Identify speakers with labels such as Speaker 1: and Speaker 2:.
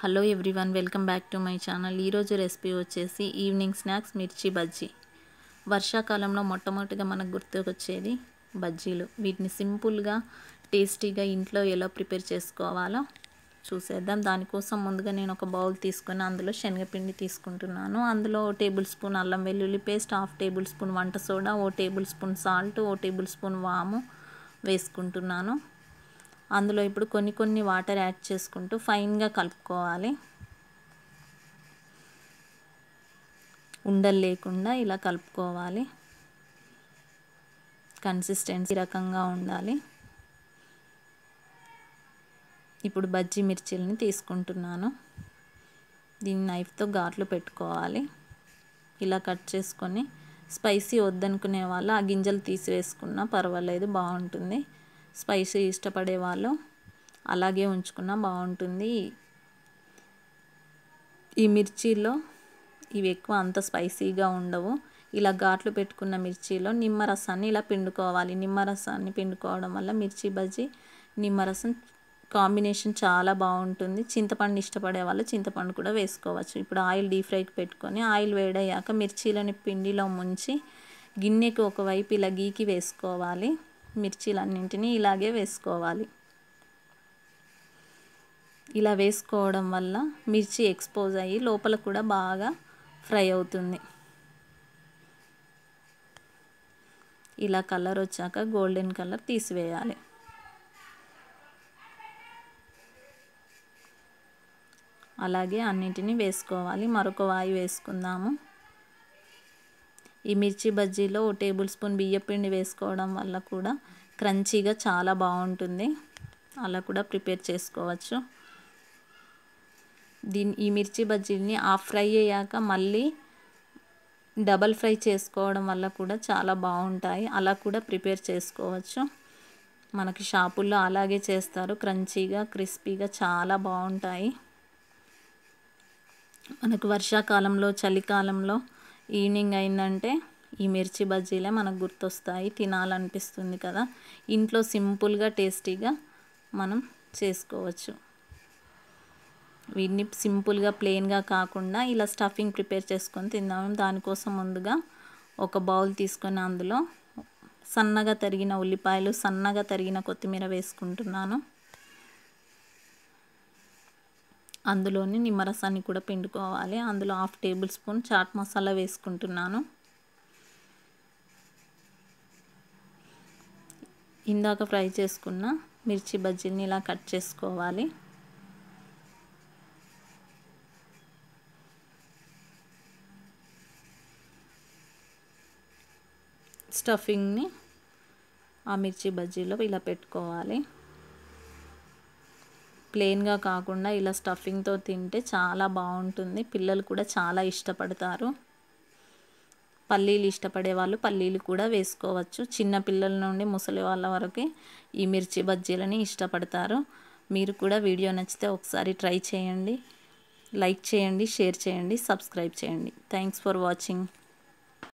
Speaker 1: Hello everyone, welcome back to my channel. ఈరోజు recipe వచ్చేసి evening snacks మిర్చి బజ్జీ. వర్షాకాలంలో మొట్టమొదటిగా మనకు గుర్తుకొచ్చేది బజ్జీలు. వీటిని సింపుల్గా టేస్టీగా ఇంట్లో ఎలా ప్రిపేర్ చేసుకోవాలో చూసేద్దాం. దానికోసం ముందుగా నేను ఒక బౌల్ తీసుకుని అందులో శనగపిండి తీసుకుంటున్నాను. అందులో 1 టేబుల్ స్పూన్ అల్లం వెల్లుల్లి పేస్ట్, 1/2 టేబుల్ స్పూన్ వంట soda, 1 table spoon salt, 1 table spoon వాము వేసుకుంటున్నాను. అందులో ఇప్పుడు కొన్ని వాటర్ యాడ్ చేసుకుంటూ ఫైన్గా కలుపుకోవాలి. ఉండలు లేకుండా ఇలా కలుపుకోవాలి. కన్సిస్టెన్సీ రకంగా ఉండాలి. ఇప్పుడు బజ్జీ మిర్చీలని తీసుకుంటున్నాను. దీన్ని నైఫ్తో ఘాట్లు పెట్టుకోవాలి. ఇలా కట్ చేసుకొని, స్పైసీ వద్దనుకునే వాళ్ళు ఆ గింజలు తీసివేసుకున్నా పర్వాలేదు, బాగుంటుంది. స్పైసీ ఇష్టపడే వాళ్ళు అలాగే ఉంచుకున్నా బాగుంటుంది. ఈ మిర్చిలో ఇవి ఎక్కువ అంత స్పైసీగా ఉండవు. ఇలా ఘాట్లు పెట్టుకున్న మిర్చిలో నిమ్మరసాన్ని ఇలా పిండుకోవాలి. నిమ్మరసాన్ని పిండుకోవడం వల్ల మిర్చి బజ్జీ నిమ్మరసం కాంబినేషన్ చాలా బాగుంటుంది. చింతపండు ఇష్టపడే వాళ్ళు చింతపండు కూడా వేసుకోవచ్చు. ఇప్పుడు ఆయిల్ డీప్ ఫ్రైకి పెట్టుకొని ఆయిల్ వేడయ్యాక మిర్చీలని పిండిలో ముంచి గిన్నెకి ఒకవైపు ఇలా గీకి వేసుకోవాలి. మిర్చీలన్నింటినీ ఇలాగే వేసుకోవాలి. ఇలా వేసుకోవడం వల్ల మిర్చి ఎక్స్పోజ్ అయ్యి లోపల కూడా బాగా ఫ్రై అవుతుంది. ఇలా కలర్ వచ్చాక గోల్డెన్ కలర్ తీసివేయాలి. అలాగే అన్నింటినీ వేసుకోవాలి. మరొక వాయి వేసుకుందాము. ఈ మిర్చి బజ్జీలో 1 టేబుల్ స్పూన్ బియ్యపిండి వేసుకోవడం వల్ల కూడా క్రంచీగా చాలా బాగుంటుంది. అలా కూడా ప్రిపేర్ చేసుకోవచ్చు. ఈ మిర్చి బజ్జీని హాఫ్ ఫ్రై అయ్యాక మళ్ళీ డబల్ ఫ్రై చేసుకోవడం వల్ల కూడా చాలా బాగుంటాయి. అలా కూడా ప్రిపేర్ చేసుకోవచ్చు. మనకి షాపుల్లో అలాగే చేస్తారు. క్రంచీగా క్రిస్పీగా చాలా బాగుంటాయి. మనకు వర్షాకాలంలో చలికాలంలో ఈవినింగ్ అయిందంటే ఈ మిర్చి బజ్జీలే మనకు గుర్తొస్తాయి. తినాలనిపిస్తుంది కదా. ఇంట్లో సింపుల్గా టేస్టీగా మనం చేసుకోవచ్చు. వీటిని సింపుల్గా ప్లెయిన్గా కాకుండా ఇలా స్టఫింగ్ ప్రిపేర్ చేసుకొని తిందాము. దానికోసం ముందుగా ఒక బౌల్ తీసుకొని అందులో సన్నగా తరిగిన ఉల్లిపాయలు, సన్నగా తరిగిన కొత్తిమీర వేసుకుంటున్నాను. అందులోని నిమ్మరసాన్ని కూడా పిండుకోవాలి. అందులో 1/2 టేబుల్ స్పూన్ చాట్ మసాలా వేసుకుంటున్నాను. ఇందాక ఫ్రై చేసుకున్న మిర్చి బజ్జీని ఇలా కట్ చేసుకోవాలి. స్టఫింగ్ని ఆ మిర్చి బజ్జీలో ఇలా పెట్టుకోవాలి. ప్లెయిన్గా కాకుండా ఇలా స్టఫింగ్తో తింటే చాలా బాగుంటుంది. పిల్లలు కూడా చాలా ఇష్టపడతారు. పల్లీలు ఇష్టపడే వాళ్ళు పల్లీలు కూడా వేసుకోవచ్చు. చిన్న పిల్లల నుండి ముసలి వాళ్ళ వరకు ఈ మిర్చి బజ్జీలని ఇష్టపడతారు. మీరు కూడా వీడియో నచ్చితే ఒకసారి ట్రై చేయండి. లైక్ చేయండి, షేర్ చేయండి, సబ్స్క్రైబ్ చేయండి. Thanks for watching.